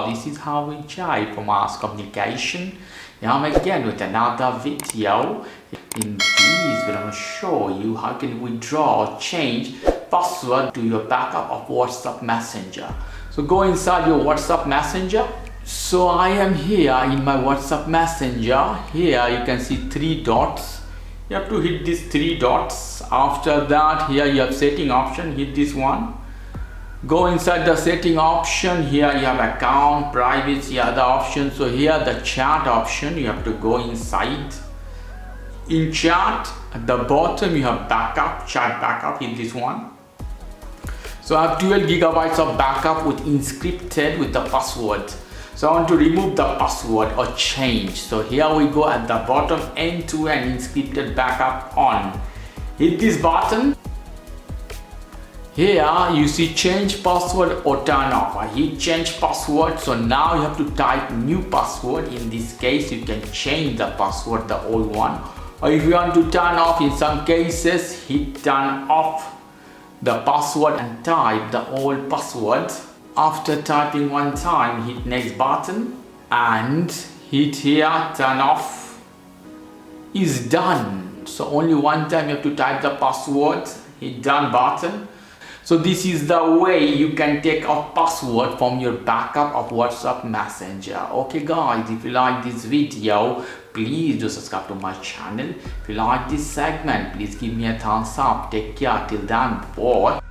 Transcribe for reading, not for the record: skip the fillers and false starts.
So this is how we type for mass communication. Now I'm again with another video. In this we're going to show you how can withdraw or change password to your backup of WhatsApp Messenger. So go inside your WhatsApp Messenger. So I am here in my WhatsApp Messenger. Here you can see three dots. You have to hit these three dots. After that, here you have setting option, hit this one. Go inside the setting option. Here you have account, privacy, other options. So here the chat option, you have to go inside. In chat, at the bottom you have backup, chat backup, hit this one. So I have 12 gigabytes of backup with encrypted with the password. So I want to remove the password or change. So here we go at the bottom, end-to-end encrypted backup on. Hit this button. Here you see change password or turn off. I hit change password. So now you have to type new password. In this case you can change the password, the old one. Or if you want to turn off, in some cases hit turn off the password and type the old password. After typing one time, hit next button and hit here turn off. Is done. So only one time you have to type the password, hit done button. So this is the way you can take off password from your backup of WhatsApp Messenger. Okay guys, if you like this video, please do subscribe to my channel. If you like this segment, please give me a thumbs up. Take care till then, bye.